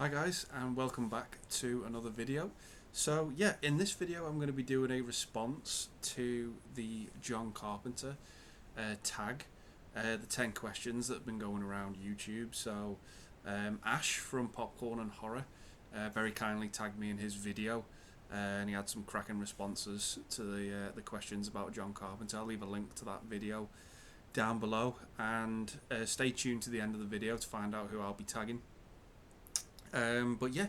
Hi guys, and welcome back to another video. So yeah, in this video I'm going to be doing a response to the John Carpenter tag, the 10 questions that have been going around YouTube. So Ash from Popcorn and Horror very kindly tagged me in his video, and he had some cracking responses to the questions about John Carpenter. I'll leave a link to that video down below, and stay tuned to the end of the video to find out who I'll be tagging. But yeah,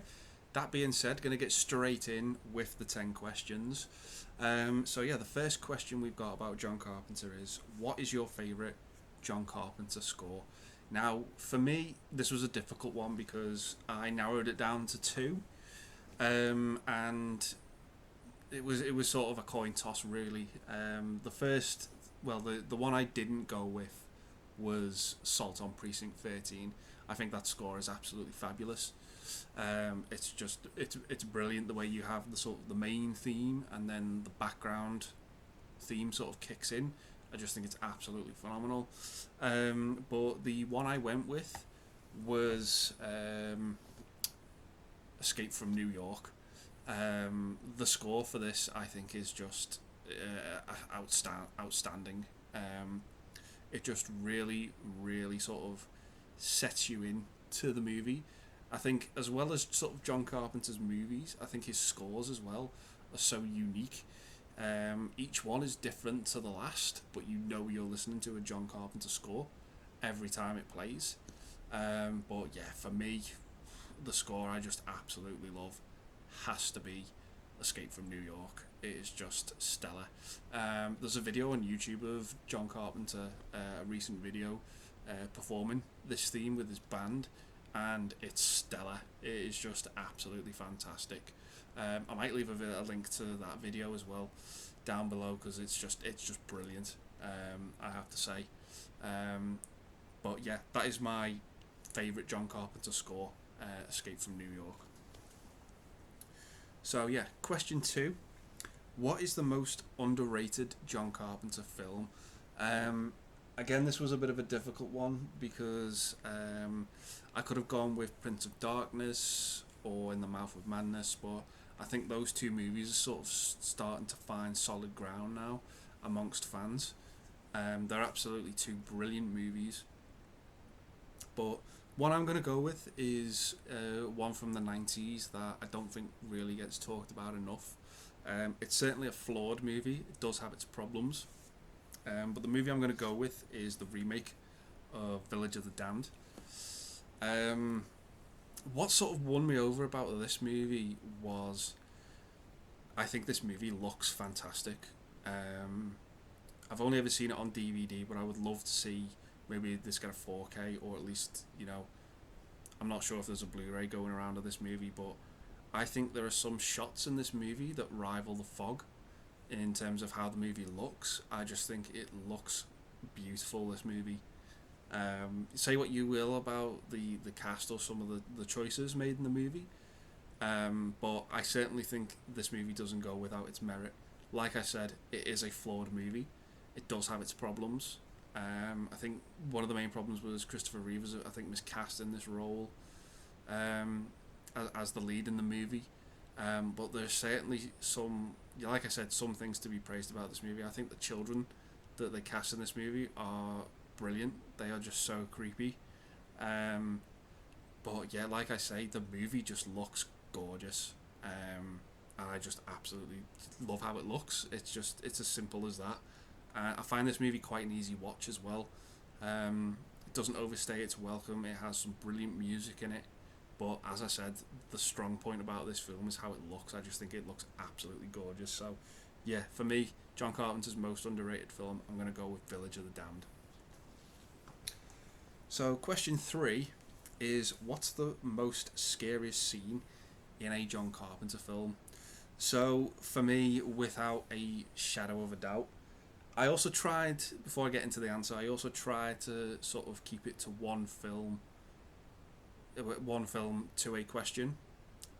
that being said, going to get straight in with the 10 questions. So yeah, the first question we've got about John Carpenter is, what is your favourite John Carpenter score? Now, for me, this was a difficult one because I narrowed it down to two, and it was sort of a coin toss, really. The one I didn't go with was Salt on Precinct 13. I think that score is absolutely fabulous. It's brilliant the way you have the main theme and then the background theme sort of kicks in. I just think it's absolutely phenomenal. But the one I went with was Escape from New York. The score for this, I think, is just outstanding. It just really sort of sets you in to the movie. I think, as well as sort of John Carpenter's movies, I think his scores as well are so unique. Each one is different to the last, but you know you're listening to a John Carpenter score every time it plays. But yeah, for me, the score I just absolutely love has to be Escape from New York. It is just stellar. There's a video on YouTube of John Carpenter, a recent video, performing this theme with his band, and it's stellar. It is just absolutely fantastic. I might leave a link to that video as well down below, because it's just brilliant, I have to say. But yeah, that is my favourite John Carpenter score, Escape from New York. So yeah, question 2. What is the most underrated John Carpenter film? Again, this was a bit of a difficult one because I could have gone with Prince of Darkness or In the Mouth of Madness, but I think those two movies are sort of starting to find solid ground now amongst fans. They're absolutely two brilliant movies. But one I'm going to go with is one from the 90s that I don't think really gets talked about enough. It's certainly a flawed movie. It does have its problems. But the movie I'm going to go with is the remake of Village of the Damned. What sort of won me over about this movie was, I think this movie looks fantastic. I've only ever seen it on DVD, but I would love to see maybe this get a 4K, or at least, I'm not sure if there's a Blu-ray going around of this movie, but I think there are some shots in this movie that rival The Fog in terms of how the movie looks. I just think it looks beautiful, this movie. Say what you will about the cast or some of the choices made in the movie, but I certainly think this movie doesn't go without its merit. Like I said, it is a flawed movie. It does have its problems. I think one of the main problems was Christopher Reeve was, I think, miscast in this role as the lead in the movie. But there's certainly some, like I said, some things to be praised about this movie. I think the children that they cast in this movie are brilliant. They are just so creepy. But yeah, like I say, the movie just looks gorgeous. And I just absolutely love how it looks. It's as simple as that. I find this movie quite an easy watch as well. It doesn't overstay its welcome. It has some brilliant music in it. But as I said, the strong point about this film is how it looks. I just think it looks absolutely gorgeous. So yeah, for me, John Carpenter's most underrated film, I'm going to go with Village of the Damned. So question 3 is, what's the most scariest scene in a John Carpenter film? So for me, without a shadow of a doubt, I also tried, before I get into the answer, I also tried to sort of keep it to one film to a question.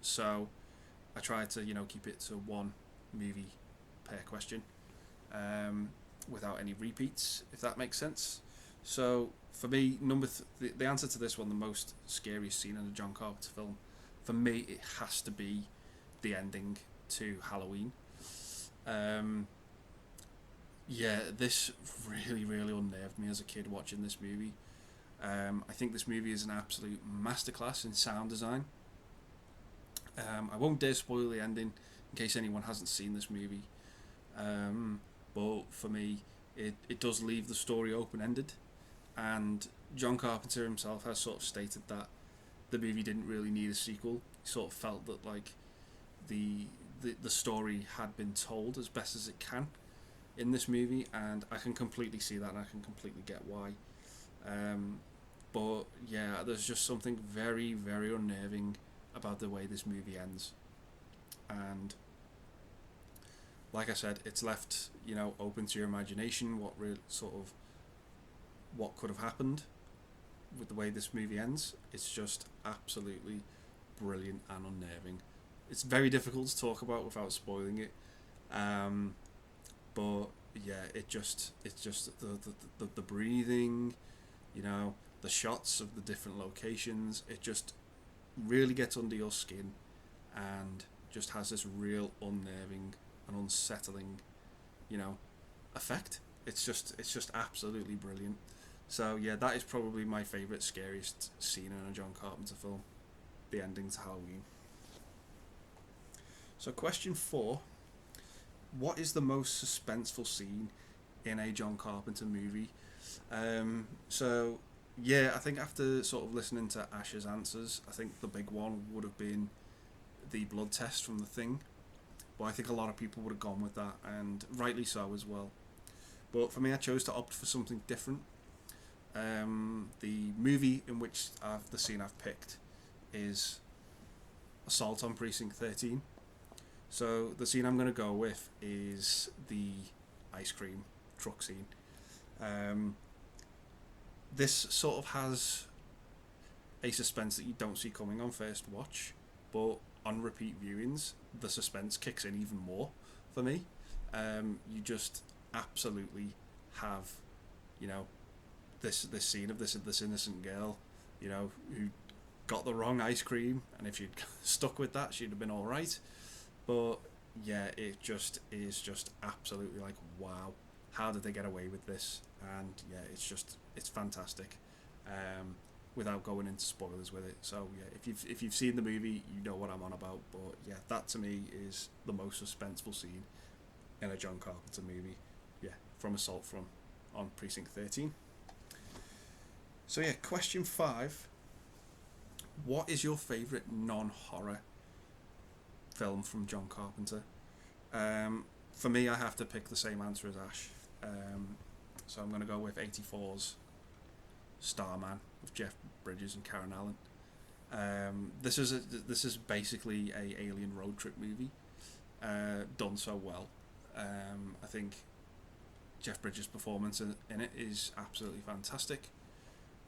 So I tried to keep it to one movie per question, without any repeats, if that makes sense. So for me, the answer to this one, the most scariest scene in a John Carpenter film, for me, it has to be the ending to Halloween. Um, yeah, this really, really unnerved me as a kid watching this movie. I think this movie is an absolute masterclass in sound design. I won't dare spoil the ending in case anyone hasn't seen this movie. But for me, it does leave the story open ended, and John Carpenter himself has sort of stated that the movie didn't really need a sequel. He sort of felt that like the story had been told as best as it can in this movie, and I can completely see that, and I can completely get why. But yeah, there's just something very, very unnerving about the way this movie ends, and like I said, it's left, open to your imagination what what could have happened with the way this movie ends. It's just absolutely brilliant and unnerving. It's very difficult to talk about without spoiling it, but yeah, it's just the breathing, the shots of the different locations. It just really gets under your skin, and just has this real unnerving and unsettling, effect. It's just absolutely brilliant. So yeah, that is probably my favourite, scariest scene in a John Carpenter film, the ending to Halloween. So question 4, what is the most suspenseful scene in a John Carpenter movie? So yeah, I think after sort of listening to Ash's answers, I think the big one would have been the blood test from The Thing. But I think a lot of people would have gone with that, and rightly so as well. But for me, I chose to opt for something different. The movie in which the scene I've picked is Assault on Precinct 13. So the scene I'm going to go with is the ice cream truck scene. This sort of has a suspense that you don't see coming on first watch, but on repeat viewings, the suspense kicks in even more for me. You just absolutely have, this scene of this innocent girl, who got the wrong ice cream, and if she'd stuck with that, she'd have been all right. But yeah, it just is just absolutely like, wow, how did they get away with this? And yeah, it's fantastic. Without going into spoilers with it. So yeah, if you've seen the movie, you know what I'm on about. But yeah, that to me is the most suspenseful scene in a John Carpenter movie. Yeah, from Assault on Precinct 13. So yeah, question 5. What is your favourite non-horror film from John Carpenter? For me, I have to pick the same answer as Ash. So I'm going to go with 84's Starman with Jeff Bridges and Karen Allen. This is basically a alien road trip movie, done so well. I think Jeff Bridges' performance in it is absolutely fantastic,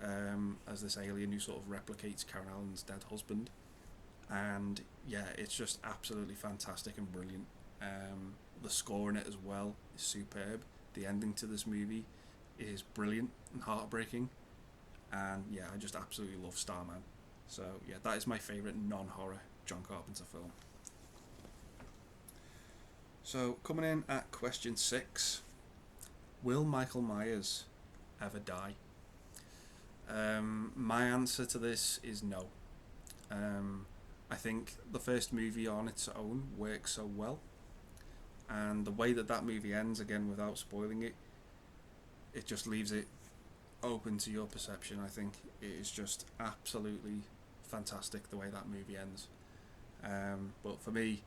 as this alien who sort of replicates Karen Allen's dead husband, and yeah, it's just absolutely fantastic and brilliant. The score in it as well is superb. The ending to this movie is brilliant and heartbreaking, and yeah, I just absolutely love Starman. So yeah, that is my favourite non-horror John Carpenter film. So coming in at question 6, will Michael Myers ever die? My answer to this is no. I think the first movie on its own works so well, and the way that movie ends, again without spoiling it, it just leaves it open to your perception. I think it is just absolutely fantastic the way that movie ends. But for me,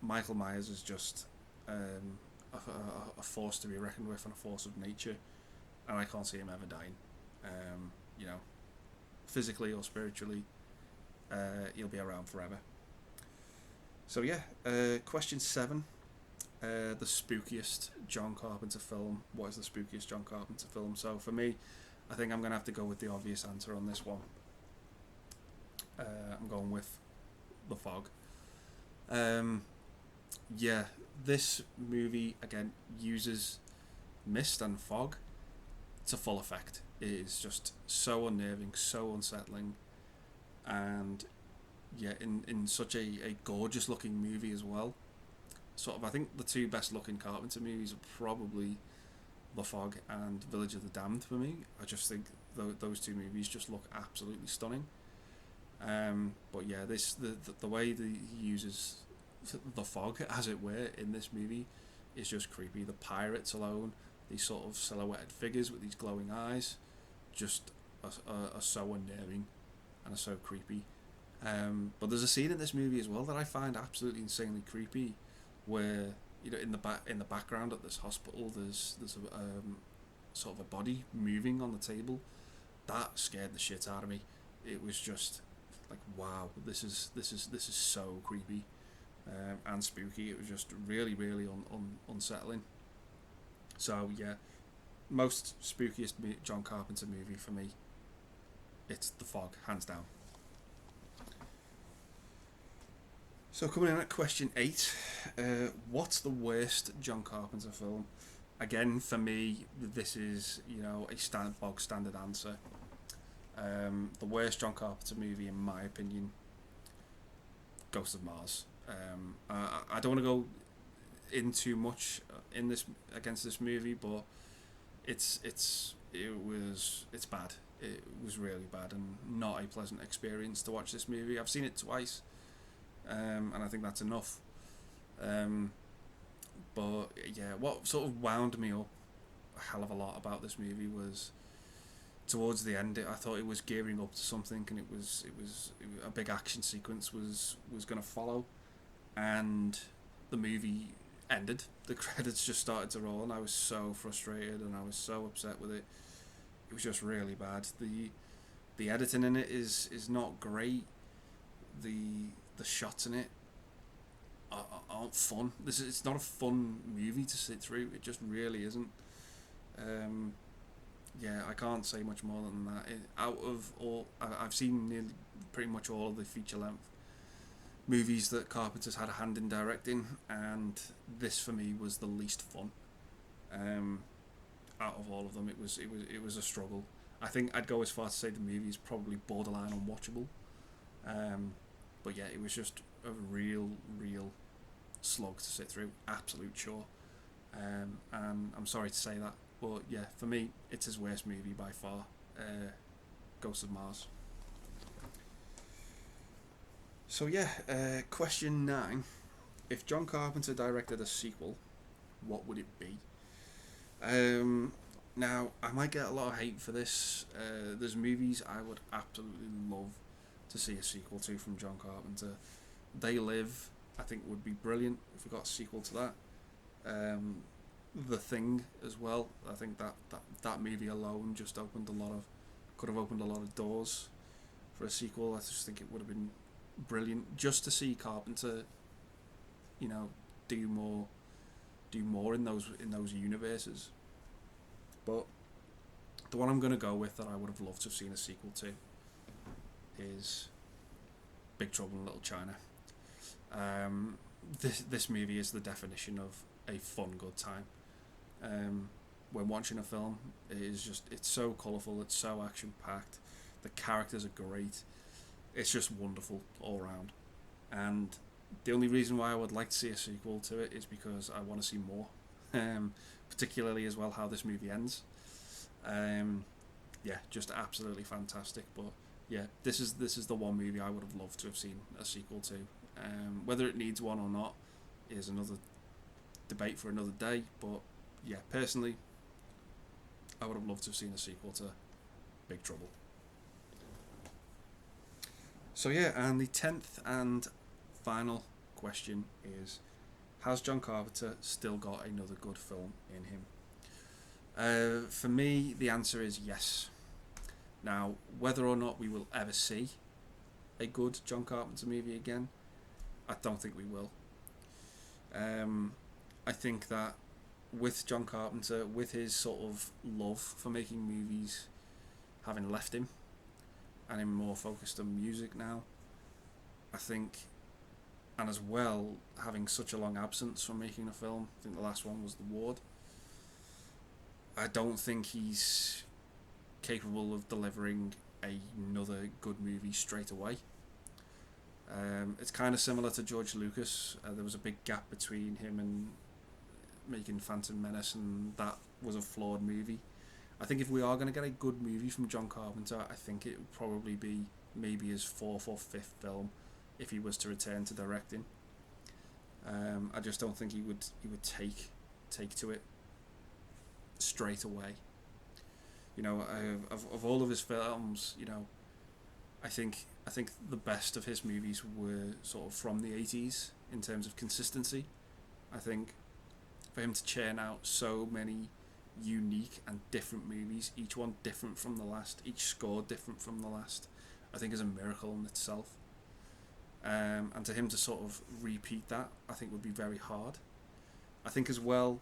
Michael Myers is just a force to be reckoned with and a force of nature, and I can't see him ever dying. Physically or spiritually, he'll be around forever. So yeah, question 7. The spookiest John Carpenter film. What is the spookiest John Carpenter film? So for me, I think I'm going to have to go with the obvious answer on this one. I'm going with The Fog. Yeah, this movie, again, uses mist and fog to full effect. It is just so unnerving, so unsettling, and yeah, in such a gorgeous looking movie as well. Sort of, I think the two best looking Carpenter movies are probably The Fog and Village of the Damned for me. I just think those two movies just look absolutely stunning. But yeah, the way that he uses the fog, as it were, in this movie is just creepy. The pirates alone, these sort of silhouetted figures with these glowing eyes, just are so unnerving and are so creepy. But there's a scene in this movie as well that I find absolutely insanely creepy, where in the background at this hospital there's a sort of a body moving on the table. That scared the shit out of me. It was just like, wow, this is so creepy and spooky. It was just really really unsettling. So yeah, most spookiest John Carpenter movie for me, it's The Fog, hands down. So coming in at question 8, what's the worst John Carpenter film? Again, for me, this is a bog standard answer. The worst John Carpenter movie, in my opinion, Ghost of Mars. I don't want to go in too much in this against this movie, but it's bad. It was really bad and not a pleasant experience to watch this movie. I've seen it twice, and I think that's enough. But yeah, what sort of wound me up a hell of a lot about this movie was towards the end. I thought it was gearing up to something, and it was a big action sequence was going to follow, and the movie ended. The credits just started to roll, and I was so frustrated and I was so upset with it. It was just really bad. The editing in it is not great. The shots in it aren't fun. It's not a fun movie to sit through. It just really isn't. Yeah, I can't say much more than that. Out of all, I've seen nearly pretty much all of the feature length movies that Carpenter's had a hand in directing, and this for me was the least fun. Out of all of them, it was a struggle. I think I'd go as far to say the movie is probably borderline unwatchable. But yeah, it was just a real slog to sit through, absolute chore. And I'm sorry to say that, but yeah, for me, it's his worst movie by far. Ghost of Mars. So yeah, question 9: if John Carpenter directed a sequel, what would it be? Now, I might get a lot of hate for this. There's movies I would absolutely love to see a sequel to from John Carpenter. They Live, I think, would be brilliant if we got a sequel to that. The Thing as well. I think that movie alone just could have opened a lot of doors for a sequel. I just think it would have been brilliant just to see Carpenter, do more in those universes. But the one I'm going to go with that I would have loved to have seen a sequel to is Big Trouble in Little China. This movie is the definition of a fun, good time. When watching a film, it's so colourful, it's so action packed, the characters are great, it's just wonderful all round. And the only reason why I would like to see a sequel to it is because I want to see more. Particularly as well how this movie ends. Yeah, just absolutely fantastic. But yeah, this is the one movie I would have loved to have seen a sequel to. Whether it needs one or not is another debate for another day. But yeah, personally, I would have loved to have seen a sequel to Big Trouble. So yeah, and the 10th and final question is: has John Carpenter still got another good film in him? For me, the answer is yes. Now, whether or not we will ever see a good John Carpenter movie again, I don't think we will. I think that with John Carpenter, with his sort of love for making movies having left him, and him more focused on music now, I think, and as well having such a long absence from making a film, I think the last one was The Ward, I don't think he's capable of delivering another good movie straight away. It's kind of similar to George Lucas. There was a big gap between him and making Phantom Menace, and that was a flawed movie. I think if we are going to get a good movie from John Carpenter, I think it would probably be maybe his fourth or fifth film if he was to return to directing. I just don't think he would take to it straight away. You know, of all of his films, you know, I think the best of his movies were sort of from the 80s in terms of consistency. I think for him to churn out so many unique and different movies, each one different from the last, each score different from the last, I think is a miracle in itself. And to him to sort of repeat that, I think would be very hard. I think as well,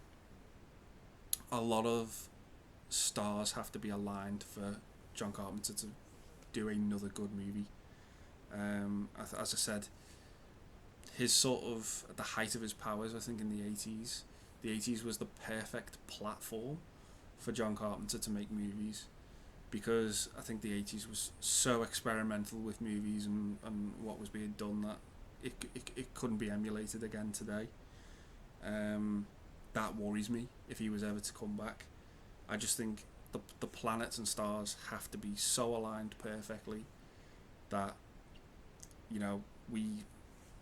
a lot of stars have to be aligned for John Carpenter to do another good movie. As I said, his sort of at the height of his powers, I think in the 80s, the 80s was the perfect platform for John Carpenter to make movies, because I think the 80s was so experimental with movies and what was being done that it couldn't be emulated again today. That worries me if he was ever to come back. I just think the planets and stars have to be so aligned perfectly that, you know, we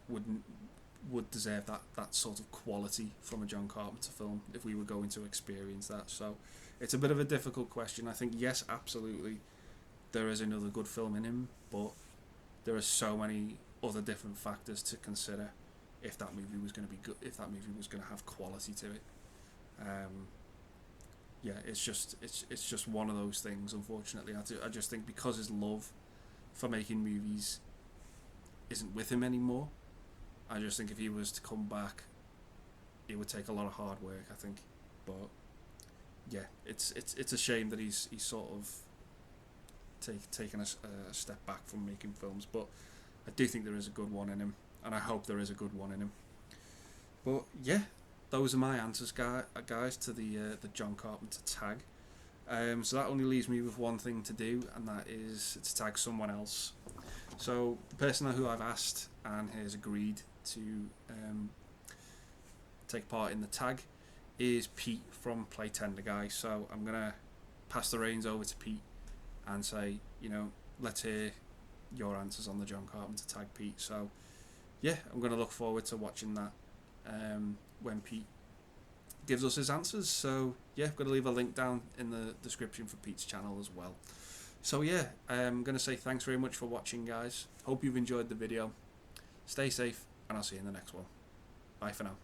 would deserve that sort of quality from a John Carpenter film if we were going to experience that. So it's a bit of a difficult question. I think yes, absolutely, there is another good film in him, but there are so many other different factors to consider if that movie was going to be good, if that movie was going to have quality to it. Yeah, it's just one of those things. Unfortunately, I just think because his love for making movies isn't with him anymore, I just think if he was to come back, it would take a lot of hard work, I think. But yeah, it's a shame that he's sort of taken a step back from making films. But I do think there is a good one in him, and I hope there is a good one in him. But yeah, those are my answers, guys, to the John Carpenter tag. So that only leaves me with one thing to do, and that is to tag someone else. So the person who I've asked and has agreed to take part in the tag is Pete from Play Tender Guy. So I'm going to pass the reins over to Pete and say, you know, let's hear your answers on the John Carpenter tag, Pete. So yeah, I'm going to look forward to watching that when Pete gives us his answers. So yeah, I'm going to leave a link down in the description for Pete's channel as well. So yeah, I'm going to say thanks very much for watching, guys. Hope you've enjoyed the video. Stay safe, and I'll see you in the next one. Bye for now.